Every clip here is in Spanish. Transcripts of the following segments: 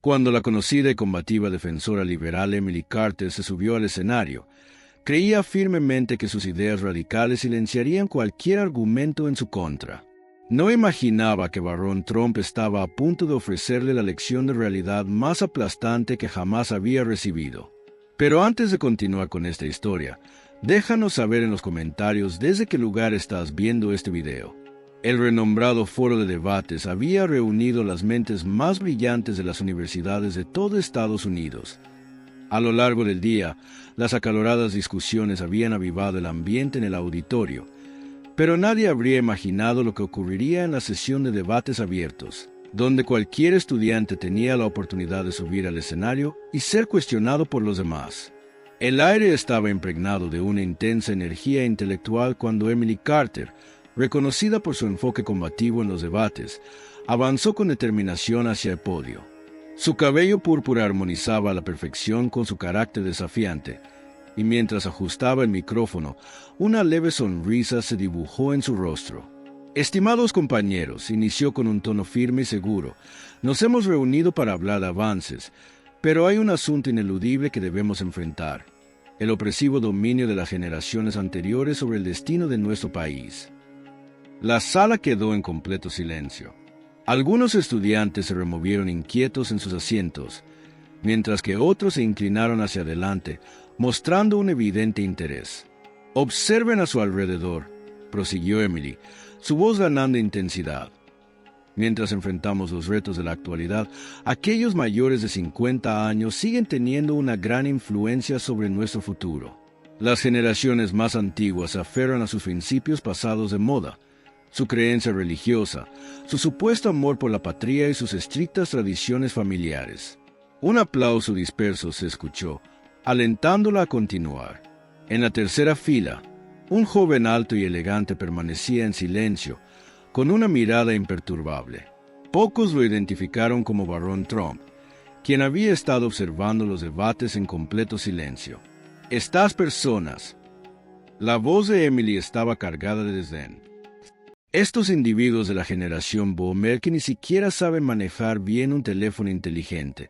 Cuando la conocida y combativa defensora liberal Emily Carter se subió al escenario, creía firmemente que sus ideas radicales silenciarían cualquier argumento en su contra. No imaginaba que Barron Trump estaba a punto de ofrecerle la lección de realidad más aplastante que jamás había recibido. Pero antes de continuar con esta historia, déjanos saber en los comentarios desde qué lugar estás viendo este video. El renombrado foro de debates había reunido las mentes más brillantes de las universidades de todo Estados Unidos. A lo largo del día, las acaloradas discusiones habían avivado el ambiente en el auditorio, pero nadie habría imaginado lo que ocurriría en la sesión de debates abiertos, donde cualquier estudiante tenía la oportunidad de subir al escenario y ser cuestionado por los demás. El aire estaba impregnado de una intensa energía intelectual cuando Emily Carter, reconocida por su enfoque combativo en los debates, avanzó con determinación hacia el podio. Su cabello púrpura armonizaba a la perfección con su carácter desafiante, y mientras ajustaba el micrófono, una leve sonrisa se dibujó en su rostro. Estimados compañeros, inició con un tono firme y seguro, nos hemos reunido para hablar de avances, pero hay un asunto ineludible que debemos enfrentar: el opresivo dominio de las generaciones anteriores sobre el destino de nuestro país. La sala quedó en completo silencio. Algunos estudiantes se removieron inquietos en sus asientos, mientras que otros se inclinaron hacia adelante, mostrando un evidente interés. Observen a su alrededor, prosiguió Emily, su voz ganando intensidad. Mientras enfrentamos los retos de la actualidad, aquellos mayores de 50 años siguen teniendo una gran influencia sobre nuestro futuro. Las generaciones más antiguas se aferran a sus principios pasados de moda, su creencia religiosa, su supuesto amor por la patria y sus estrictas tradiciones familiares. Un aplauso disperso se escuchó, alentándola a continuar. En la tercera fila, un joven alto y elegante permanecía en silencio, con una mirada imperturbable. Pocos lo identificaron como Barron Trump, quien había estado observando los debates en completo silencio. Estas personas. La voz de Emily estaba cargada de desdén. Estos individuos de la generación Boomer que ni siquiera saben manejar bien un teléfono inteligente,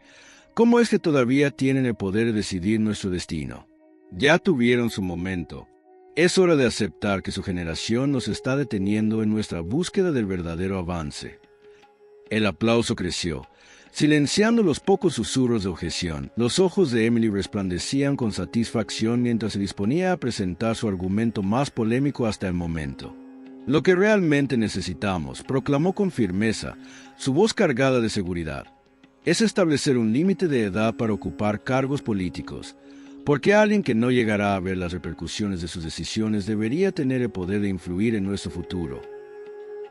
¿cómo es que todavía tienen el poder de decidir nuestro destino? Ya tuvieron su momento. Es hora de aceptar que su generación nos está deteniendo en nuestra búsqueda del verdadero avance. El aplauso creció, silenciando los pocos susurros de objeción. Los ojos de Emily resplandecían con satisfacción mientras se disponía a presentar su argumento más polémico hasta el momento. Lo que realmente necesitamos, proclamó con firmeza, su voz cargada de seguridad, es establecer un límite de edad para ocupar cargos políticos, porque alguien que no llegará a ver las repercusiones de sus decisiones debería tener el poder de influir en nuestro futuro.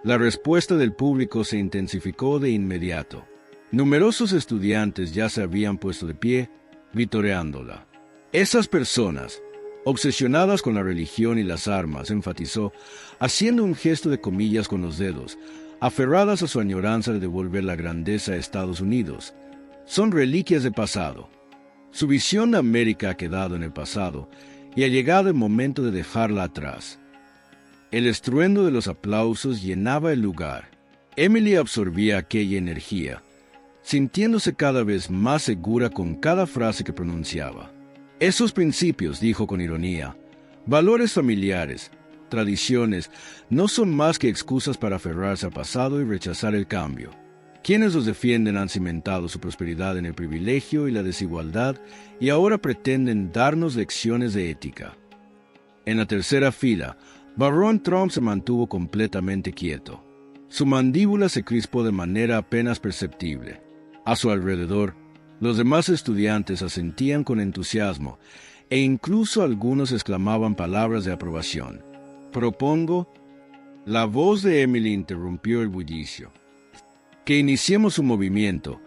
La respuesta del público se intensificó de inmediato. Numerosos estudiantes ya se habían puesto de pie, vitoreándola. Esas personas, obsesionadas con la religión y las armas, enfatizó, haciendo un gesto de comillas con los dedos, aferradas a su añoranza de devolver la grandeza a Estados Unidos, son reliquias del pasado. Su visión de América ha quedado en el pasado y ha llegado el momento de dejarla atrás. El estruendo de los aplausos llenaba el lugar. Emily absorbía aquella energía, sintiéndose cada vez más segura con cada frase que pronunciaba. Esos principios, dijo con ironía, valores familiares, tradiciones, no son más que excusas para aferrarse al pasado y rechazar el cambio. Quienes los defienden han cimentado su prosperidad en el privilegio y la desigualdad y ahora pretenden darnos lecciones de ética. En la tercera fila, Barron Trump se mantuvo completamente quieto. Su mandíbula se crispó de manera apenas perceptible. A su alrededor, los demás estudiantes asentían con entusiasmo e incluso algunos exclamaban palabras de aprobación. Propongo. La voz de Emily interrumpió el bullicio. Que iniciemos un movimiento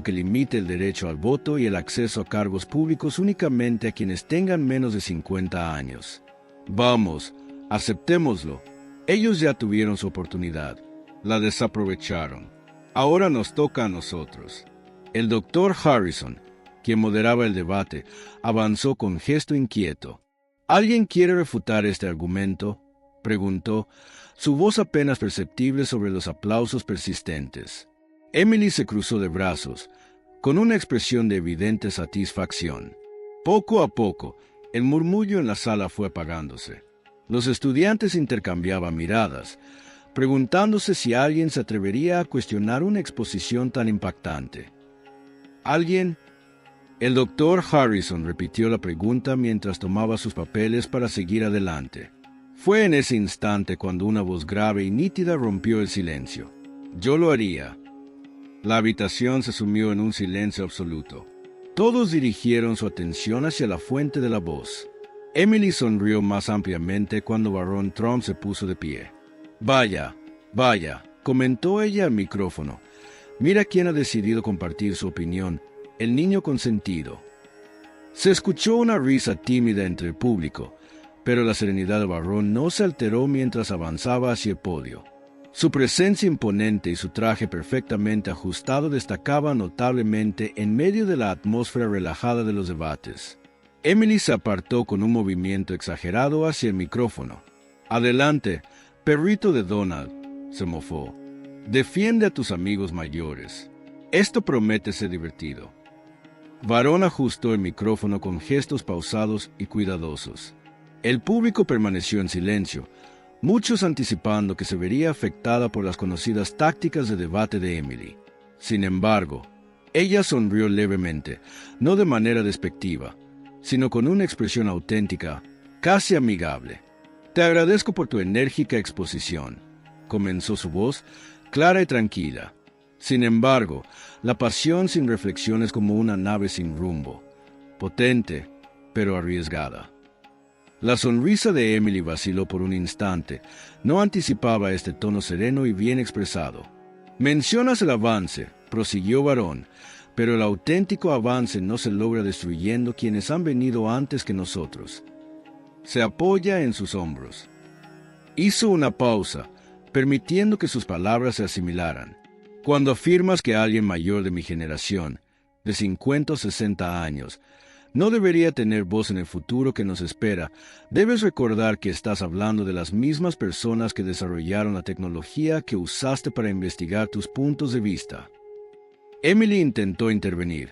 que limite el derecho al voto y el acceso a cargos públicos únicamente a quienes tengan menos de 50 años. Vamos, aceptémoslo. Ellos ya tuvieron su oportunidad. La desaprovecharon. Ahora nos toca a nosotros. El doctor Harrison, quien moderaba el debate, avanzó con gesto inquieto. ¿Alguien quiere refutar este argumento?, preguntó, su voz apenas perceptible sobre los aplausos persistentes. Emily se cruzó de brazos, con una expresión de evidente satisfacción. Poco a poco, el murmullo en la sala fue apagándose. Los estudiantes intercambiaban miradas, preguntándose si alguien se atrevería a cuestionar una exposición tan impactante. ¿Alguien? El doctor Harrison repitió la pregunta mientras tomaba sus papeles para seguir adelante. Fue en ese instante cuando una voz grave y nítida rompió el silencio. «Yo lo haría». La habitación se sumió en un silencio absoluto. Todos dirigieron su atención hacia la fuente de la voz. Emily sonrió más ampliamente cuando Barón Trump se puso de pie. «Vaya, vaya», comentó ella al micrófono. «Mira quién ha decidido compartir su opinión, el niño consentido». Se escuchó una risa tímida entre el público, pero la serenidad del Barón no se alteró mientras avanzaba hacia el podio. Su presencia imponente y su traje perfectamente ajustado destacaban notablemente en medio de la atmósfera relajada de los debates. Emily se apartó con un movimiento exagerado hacia el micrófono. «Adelante, perrito de Donald», se mofó. «Defiende a tus amigos mayores. Esto promete ser divertido». Barón ajustó el micrófono con gestos pausados y cuidadosos. El público permaneció en silencio, muchos anticipando que se vería afectada por las conocidas tácticas de debate de Emily. Sin embargo, ella sonrió levemente, no de manera despectiva, sino con una expresión auténtica, casi amigable. «Te agradezco por tu enérgica exposición», comenzó su voz, clara y tranquila. Sin embargo, la pasión sin reflexión es como una nave sin rumbo, potente, pero arriesgada. La sonrisa de Emily vaciló por un instante. No anticipaba este tono sereno y bien expresado. «Mencionas el avance», prosiguió Barón, «pero el auténtico avance no se logra destruyendo quienes han venido antes que nosotros». Se apoya en sus hombros. Hizo una pausa, permitiendo que sus palabras se asimilaran. «Cuando afirmas que alguien mayor de mi generación, de 50 o 60 años, no debería tener voz en el futuro que nos espera, debes recordar que estás hablando de las mismas personas que desarrollaron la tecnología que usaste para investigar tus puntos de vista». Emily intentó intervenir,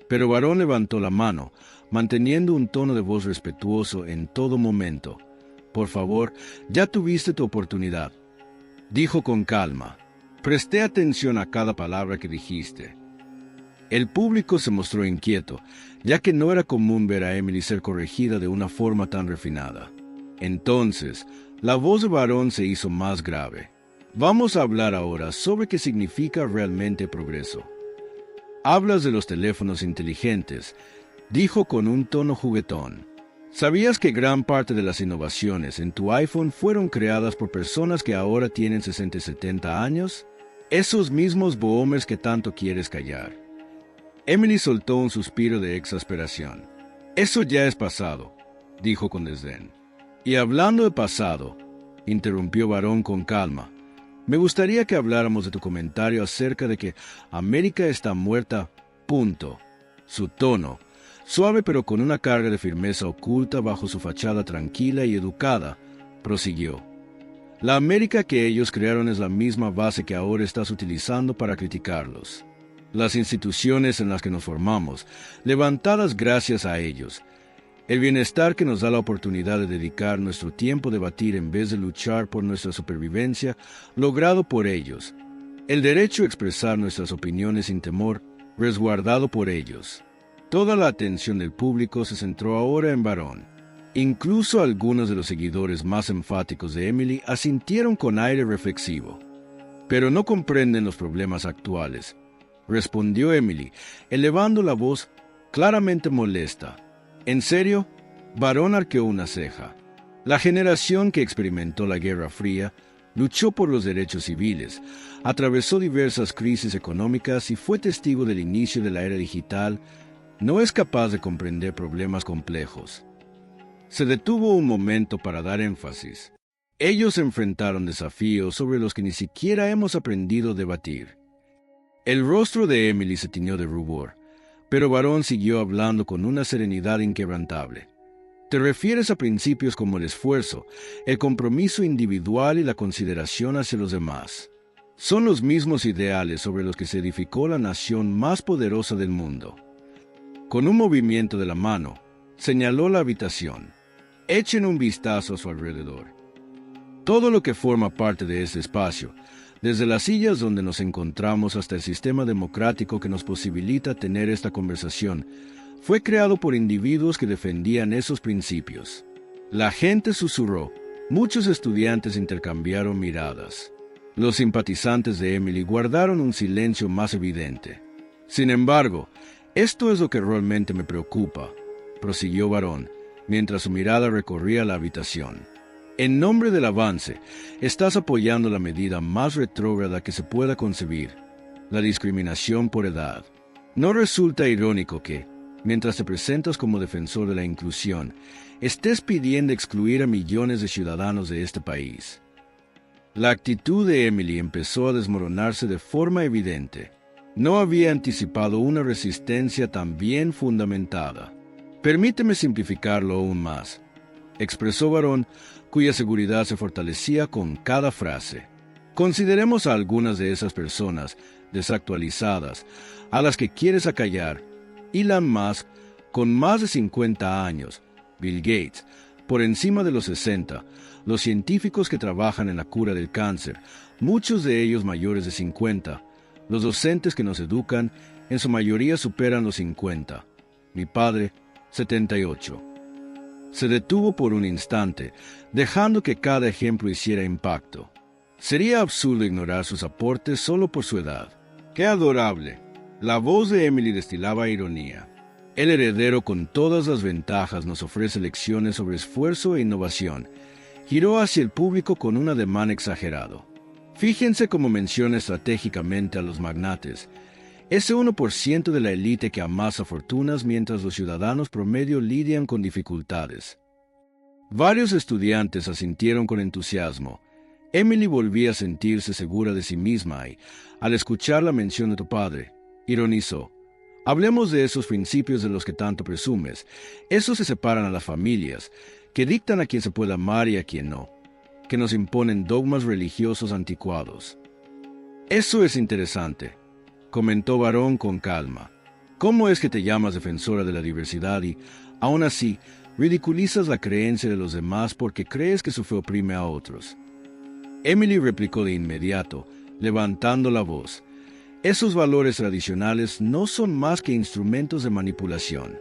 pero Barón levantó la mano, manteniendo un tono de voz respetuoso en todo momento. «Por favor, ya tuviste tu oportunidad», dijo con calma. «Presté atención a cada palabra que dijiste». El público se mostró inquieto, ya que no era común ver a Emily ser corregida de una forma tan refinada. Entonces, la voz de Barón se hizo más grave. «Vamos a hablar ahora sobre qué significa realmente progreso. Hablas de los teléfonos inteligentes», dijo con un tono juguetón. «¿Sabías que gran parte de las innovaciones en tu iPhone fueron creadas por personas que ahora tienen 60 y 70 años? Esos mismos boomers que tanto quieres callar». Emily soltó un suspiro de exasperación. «Eso ya es pasado», dijo con desdén. «Y hablando de pasado», interrumpió Barón con calma, «me gustaría que habláramos de tu comentario acerca de que América está muerta, punto». Su tono, suave pero con una carga de firmeza oculta bajo su fachada tranquila y educada, prosiguió. «La América que ellos crearon es la misma base que ahora estás utilizando para criticarlos. Las instituciones en las que nos formamos, levantadas gracias a ellos. El bienestar que nos da la oportunidad de dedicar nuestro tiempo a debatir en vez de luchar por nuestra supervivencia, logrado por ellos. El derecho a expresar nuestras opiniones sin temor, resguardado por ellos». Toda la atención del público se centró ahora en Barón. Incluso algunos de los seguidores más enfáticos de Emily asintieron con aire reflexivo. «Pero no comprenden los problemas actuales», respondió Emily, elevando la voz claramente molesta. «¿En serio?». Barón arqueó una ceja. «La generación que experimentó la Guerra Fría luchó por los derechos civiles, atravesó diversas crisis económicas y fue testigo del inicio de la era digital. No es capaz de comprender problemas complejos». Se detuvo un momento para dar énfasis. «Ellos enfrentaron desafíos sobre los que ni siquiera hemos aprendido a debatir». El rostro de Emily se tiñó de rubor, pero Barón siguió hablando con una serenidad inquebrantable. «Te refieres a principios como el esfuerzo, el compromiso individual y la consideración hacia los demás. Son los mismos ideales sobre los que se edificó la nación más poderosa del mundo. Con un movimiento de la mano, señaló la habitación. Echen un vistazo a su alrededor. Todo lo que forma parte de ese espacio, desde las sillas donde nos encontramos hasta el sistema democrático que nos posibilita tener esta conversación, fue creado por individuos que defendían esos principios. La gente susurró. Muchos estudiantes intercambiaron miradas. Los simpatizantes de Emily guardaron un silencio más evidente. Sin embargo, esto es lo que realmente me preocupa, prosiguió Barón, mientras su mirada recorría la habitación. En nombre del avance, estás apoyando la medida más retrógrada que se pueda concebir, la discriminación por edad. ¿No resulta irónico que, mientras te presentas como defensor de la inclusión, estés pidiendo excluir a millones de ciudadanos de este país? La actitud de Emily empezó a desmoronarse de forma evidente. No había anticipado una resistencia tan bien fundamentada. Permíteme simplificarlo aún más, expresó Barón, cuya seguridad se fortalecía con cada frase. Consideremos a algunas de esas personas desactualizadas, a las que quieres acallar. Elon Musk, con más de 50 años, Bill Gates, por encima de los 60, los científicos que trabajan en la cura del cáncer, muchos de ellos mayores de 50, los docentes que nos educan, en su mayoría superan los 50. Mi padre, 78. Se detuvo por un instante, dejando que cada ejemplo hiciera impacto. Sería absurdo ignorar sus aportes solo por su edad. ¡Qué adorable! La voz de Emily destilaba ironía. El heredero con todas las ventajas nos ofrece lecciones sobre esfuerzo e innovación. Giró hacia el público con un ademán exagerado. Fíjense cómo menciona estratégicamente a los magnates, ese 1% de la élite que amasa fortunas mientras los ciudadanos promedio lidian con dificultades. Varios estudiantes asintieron con entusiasmo. Emily volvía a sentirse segura de sí misma y, al escuchar la mención de tu padre, ironizó. Hablemos de esos principios de los que tanto presumes. Esos que separan a las familias, que dictan a quien se puede amar y a quien no, que nos imponen dogmas religiosos anticuados. Eso es interesante, comentó Barón con calma. ¿Cómo es que te llamas defensora de la diversidad y, aún así, ridiculizas la creencia de los demás porque crees que su fe oprime a otros? Emily replicó de inmediato, levantando la voz. Esos valores tradicionales no son más que instrumentos de manipulación.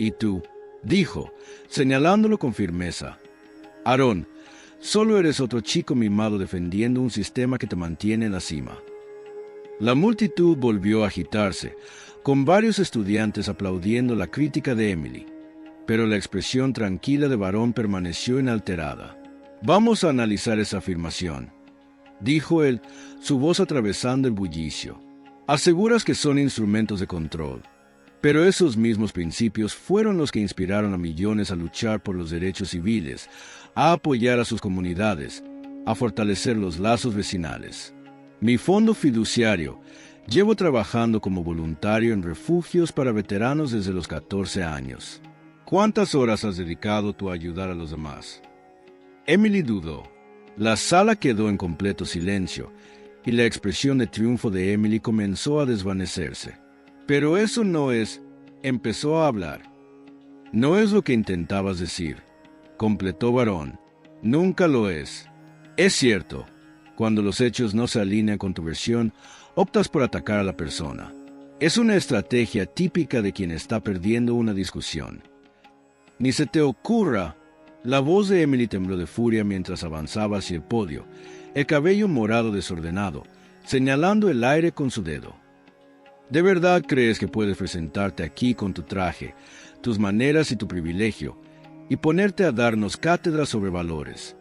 Y tú, dijo, señalándolo con firmeza, Aarón, solo eres otro chico mimado defendiendo un sistema que te mantiene en la cima. La multitud volvió a agitarse, con varios estudiantes aplaudiendo la crítica de Emily, pero la expresión tranquila de Barón permaneció inalterada. Vamos a analizar esa afirmación, dijo él, su voz atravesando el bullicio. Aseguras que son instrumentos de control, pero esos mismos principios fueron los que inspiraron a millones a luchar por los derechos civiles, a apoyar a sus comunidades, a fortalecer los lazos vecinales. Mi fondo fiduciario, llevo trabajando como voluntario en refugios para veteranos desde los 14 años. ¿Cuántas horas has dedicado tú a ayudar a los demás? Emily dudó. La sala quedó en completo silencio, y la expresión de triunfo de Emily comenzó a desvanecerse. Pero eso no es... Empezó a hablar. No es lo que intentabas decir, completó Barón. Nunca lo es. Es cierto, cuando los hechos no se alinean con tu versión, optas por atacar a la persona. Es una estrategia típica de quien está perdiendo una discusión. Ni se te ocurra. La voz de Emily tembló de furia mientras avanzaba hacia el podio, el cabello morado desordenado, señalando el aire con su dedo. ¿De verdad crees que puedes presentarte aquí con tu traje, tus maneras y tu privilegio, y ponerte a darnos cátedra sobre valores?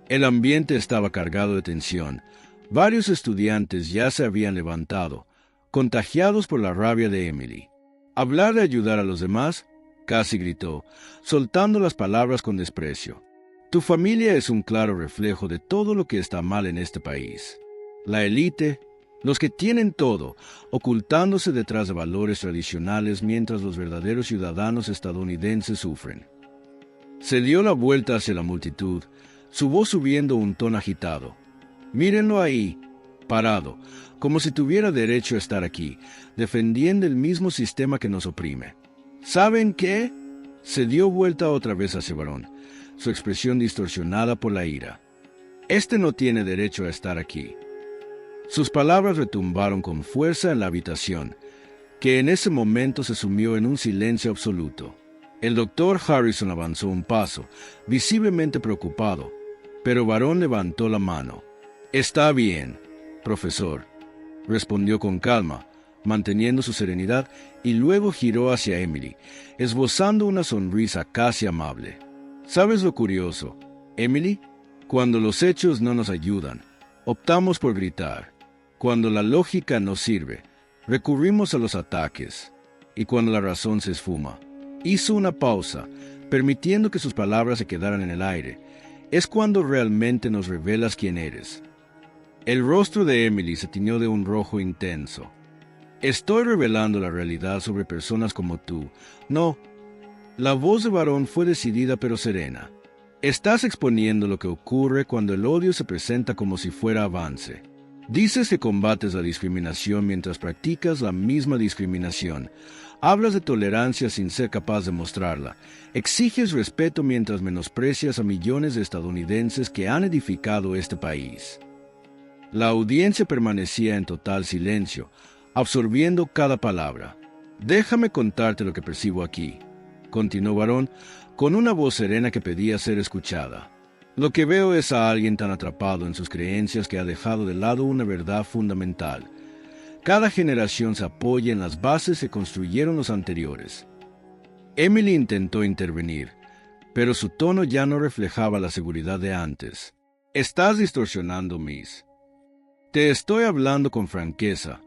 El ambiente estaba cargado de tensión. Varios estudiantes ya se habían levantado, contagiados por la rabia de Emily. ¿Hablar de ayudar a los demás? Casi gritó, soltando las palabras con desprecio. Tu familia es un claro reflejo de todo lo que está mal en este país. La élite, los que tienen todo, ocultándose detrás de valores tradicionales mientras los verdaderos ciudadanos estadounidenses sufren. Se dio la vuelta hacia la multitud, su voz subiendo un tono agitado. Mírenlo ahí, parado, como si tuviera derecho a estar aquí, defendiendo el mismo sistema que nos oprime. ¿Saben qué? Se dio vuelta otra vez hacia Varón, su expresión distorsionada por la ira. Este no tiene derecho a estar aquí. Sus palabras retumbaron con fuerza en la habitación, que en ese momento se sumió en un silencio absoluto. El doctor Harrison avanzó un paso, visiblemente preocupado, pero Varón levantó la mano. «Está bien, profesor», respondió con calma, manteniendo su serenidad, y luego giró hacia Emily, esbozando una sonrisa casi amable. «¿Sabes lo curioso, Emily? Cuando los hechos no nos ayudan, optamos por gritar. Cuando la lógica no sirve, recurrimos a los ataques. Y cuando la razón se esfuma». Hizo una pausa, permitiendo que sus palabras se quedaran en el aire. «Es cuando realmente nos revelas quién eres». El rostro de Emily se tiñó de un rojo intenso. «Estoy revelando la realidad sobre personas como tú. No». La voz de Varón fue decidida pero serena. «Estás exponiendo lo que ocurre cuando el odio se presenta como si fuera avance. Dices que combates la discriminación mientras practicas la misma discriminación. Hablas de tolerancia sin ser capaz de mostrarla. Exiges respeto mientras menosprecias a millones de estadounidenses que han edificado este país». La audiencia permanecía en total silencio, absorbiendo cada palabra. «Déjame contarte lo que percibo aquí», continuó Varón, con una voz serena que pedía ser escuchada. «Lo que veo es a alguien tan atrapado en sus creencias que ha dejado de lado una verdad fundamental. Cada generación se apoya en las bases que construyeron los anteriores». Emily intentó intervenir, pero su tono ya no reflejaba la seguridad de antes. «Estás distorsionando, Miss». «Te estoy hablando con franqueza»,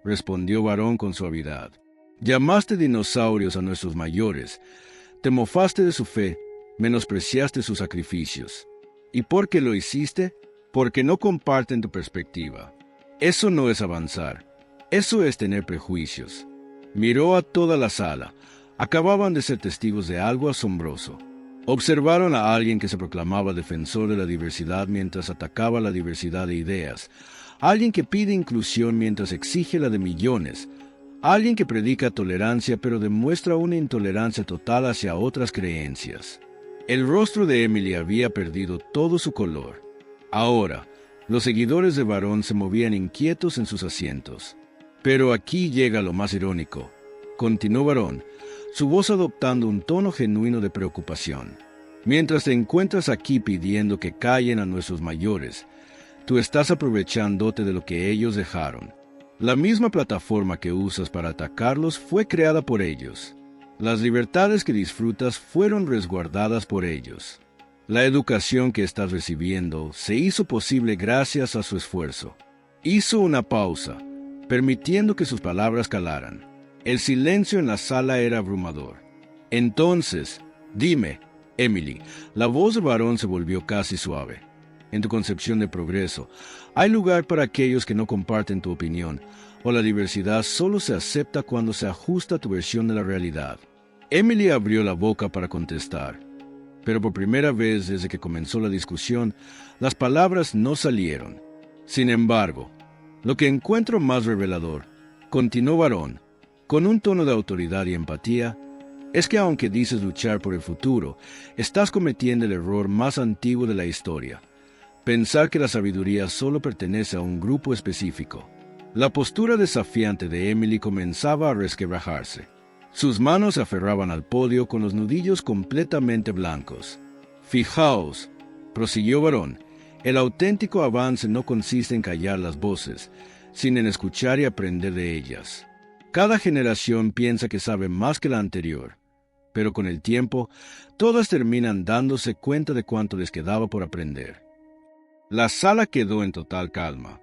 respondió Varón con suavidad. «Llamaste dinosaurios a nuestros mayores, te mofaste de su fe, menospreciaste sus sacrificios. ¿Y por qué lo hiciste? Porque no comparten tu perspectiva. Eso no es avanzar, eso es tener prejuicios». Miró a toda la sala. Acababan de ser testigos de algo asombroso. Observaron a alguien que se proclamaba defensor de la diversidad mientras atacaba la diversidad de ideas. Alguien que pide inclusión mientras exige la de millones. Alguien que predica tolerancia pero demuestra una intolerancia total hacia otras creencias. El rostro de Emily había perdido todo su color. Ahora, los seguidores de Varón se movían inquietos en sus asientos. «Pero aquí llega lo más irónico», continuó Varón, su voz adoptando un tono genuino de preocupación. «Mientras te encuentras aquí pidiendo que callen a nuestros mayores, tú estás aprovechándote de lo que ellos dejaron. La misma plataforma que usas para atacarlos fue creada por ellos. Las libertades que disfrutas fueron resguardadas por ellos. La educación que estás recibiendo se hizo posible gracias a su esfuerzo». Hizo una pausa, permitiendo que sus palabras calaran. El silencio en la sala era abrumador. «Entonces, dime, Emily», la voz de Varón se volvió casi suave. «En tu concepción de progreso, ¿hay lugar para aquellos que no comparten tu opinión, o la diversidad solo se acepta cuando se ajusta a tu versión de la realidad?» Emily abrió la boca para contestar, pero por primera vez desde que comenzó la discusión, las palabras no salieron. «Sin embargo, lo que encuentro más revelador», continuó Varón, con un tono de autoridad y empatía, «es que aunque dices luchar por el futuro, estás cometiendo el error más antiguo de la historia: pensar que la sabiduría solo pertenece a un grupo específico». La postura desafiante de Emily comenzaba a resquebrajarse. Sus manos se aferraban al podio con los nudillos completamente blancos. «Fijaos», prosiguió Varón, «el auténtico avance no consiste en callar las voces, sino en escuchar y aprender de ellas. Cada generación piensa que sabe más que la anterior, pero con el tiempo, todas terminan dándose cuenta de cuánto les quedaba por aprender». La sala quedó en total calma.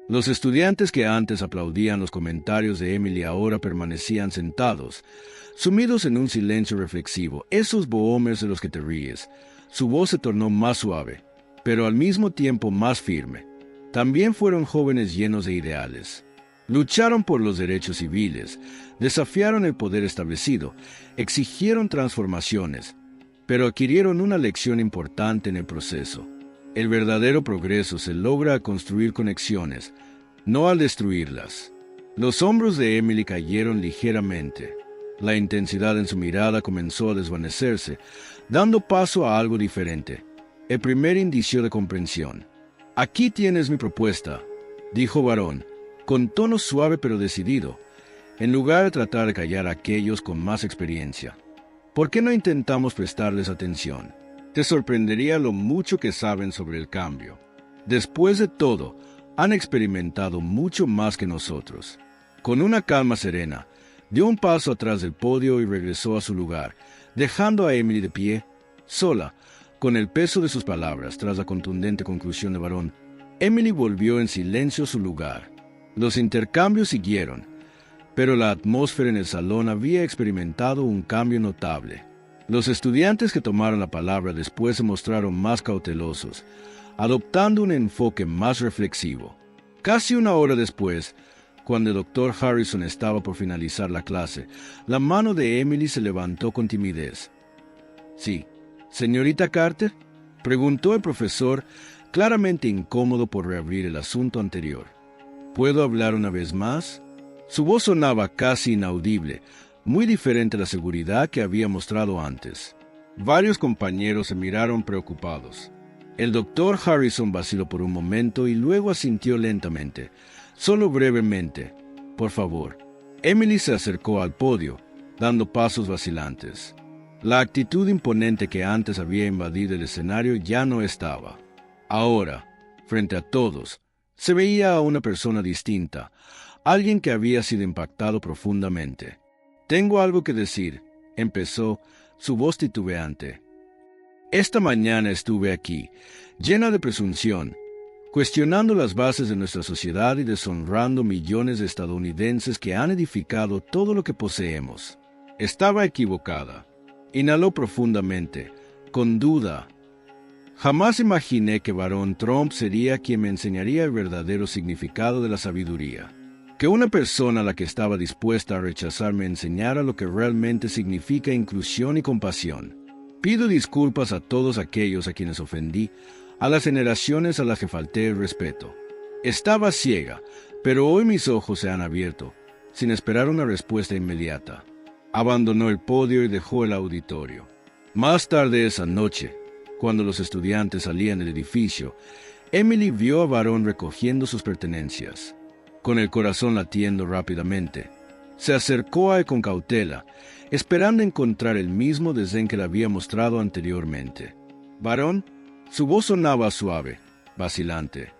Los estudiantes que antes aplaudían los comentarios de Emily ahora permanecían sentados, sumidos en un silencio reflexivo. Esos bohemios de los que te ríes. Su voz se tornó más suave, pero al mismo tiempo más firme. También fueron jóvenes llenos de ideales. Lucharon por los derechos civiles, desafiaron el poder establecido, exigieron transformaciones, pero adquirieron una lección importante en el proceso. El verdadero progreso se logra al construir conexiones, no al destruirlas. Los hombros de Emily cayeron ligeramente. La intensidad en su mirada comenzó a desvanecerse, dando paso a algo diferente. El primer indicio de comprensión. «Aquí tienes mi propuesta», dijo Varón, con tono suave pero decidido, en lugar de tratar de callar a aquellos con más experiencia. «¿Por qué no intentamos prestarles atención? Te sorprendería lo mucho que saben sobre el cambio. Después de todo, han experimentado mucho más que nosotros». Con una calma serena, dio un paso atrás del podio y regresó a su lugar, dejando a Emily de pie, sola, con el peso de sus palabras. Tras la contundente conclusión de Varón, Emily volvió en silencio a su lugar. Los intercambios siguieron, pero la atmósfera en el salón había experimentado un cambio notable. Los estudiantes que tomaron la palabra después se mostraron más cautelosos, adoptando un enfoque más reflexivo. Casi una hora después, cuando el Dr. Harrison estaba por finalizar la clase, la mano de Emily se levantó con timidez. «Sí, señorita Carter», preguntó el profesor, claramente incómodo por reabrir el asunto anterior. «¿Puedo hablar una vez más?». Su voz sonaba casi inaudible, muy diferente a la seguridad que había mostrado antes. Varios compañeros se miraron preocupados. El Dr. Harrison vaciló por un momento y luego asintió lentamente. «Solo brevemente, por favor». Emily se acercó al podio, dando pasos vacilantes. La actitud imponente que antes había invadido el escenario ya no estaba. Ahora, frente a todos, se veía a una persona distinta, alguien que había sido impactado profundamente. «Tengo algo que decir», empezó, su voz titubeante. «Esta mañana estuve aquí, llena de presunción, cuestionando las bases de nuestra sociedad y deshonrando millones de estadounidenses que han edificado todo lo que poseemos. Estaba equivocada». Inhaló profundamente, con duda. «Jamás imaginé que Barón Trump sería quien me enseñaría el verdadero significado de la sabiduría. Que una persona a la que estaba dispuesta a rechazar me enseñara lo que realmente significa inclusión y compasión. Pido disculpas a todos aquellos a quienes ofendí, a las generaciones a las que falté el respeto. Estaba ciega, pero hoy mis ojos se han abierto, sin esperar una respuesta inmediata». Abandonó el podio y dejó el auditorio. Más tarde esa noche, cuando los estudiantes salían del edificio, Emily vio a Varón recogiendo sus pertenencias. Con el corazón latiendo rápidamente, se acercó a él con cautela, esperando encontrar el mismo desdén que le había mostrado anteriormente. «Varón», su voz sonaba suave, vacilante.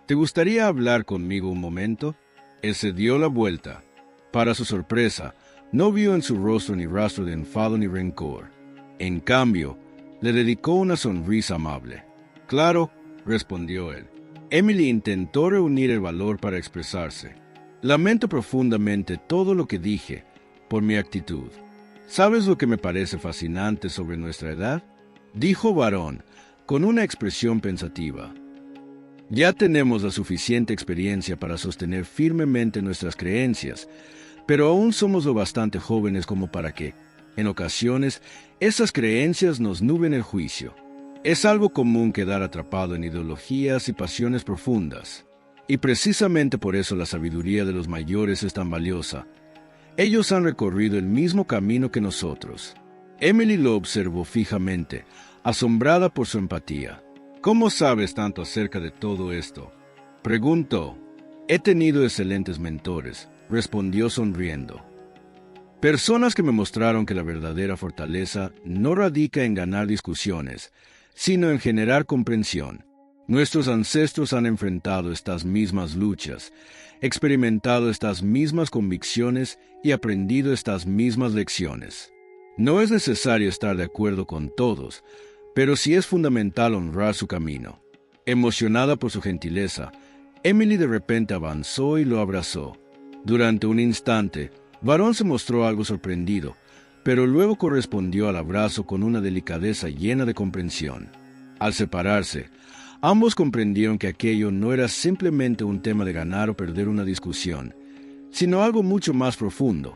«¿Te gustaría hablar conmigo un momento?». Él se dio la vuelta. Para su sorpresa, no vio en su rostro ni rastro de enfado ni rencor. En cambio, le dedicó una sonrisa amable. «Claro», respondió él. Emily intentó reunir el valor para expresarse. «Lamento profundamente todo lo que dije por mi actitud. ¿Sabes lo que me parece fascinante sobre nuestra edad?», dijo Varón, con una expresión pensativa. «Ya tenemos la suficiente experiencia para sostener firmemente nuestras creencias, pero aún somos lo bastante jóvenes como para que, en ocasiones, esas creencias nos nublen el juicio. Es algo común quedar atrapado en ideologías y pasiones profundas, y precisamente por eso la sabiduría de los mayores es tan valiosa. Ellos han recorrido el mismo camino que nosotros». Emily lo observó fijamente, asombrada por su empatía. «¿Cómo sabes tanto acerca de todo esto?», preguntó. «He tenido excelentes mentores», respondió sonriendo. «Personas que me mostraron que la verdadera fortaleza no radica en ganar discusiones, sino en generar comprensión. Nuestros ancestros han enfrentado estas mismas luchas, experimentado estas mismas convicciones y aprendido estas mismas lecciones. No es necesario estar de acuerdo con todos, pero sí es fundamental honrar su camino». Emocionada por su gentileza, Emily de repente avanzó y lo abrazó. Durante un instante, Varón se mostró algo sorprendido, pero luego correspondió al abrazo con una delicadeza llena de comprensión. Al separarse, ambos comprendieron que aquello no era simplemente un tema de ganar o perder una discusión, sino algo mucho más profundo.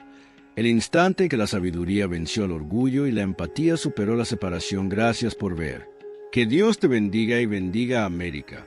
El instante en que la sabiduría venció al orgullo y la empatía superó la separación. «Gracias por ver. Que Dios te bendiga y bendiga a América.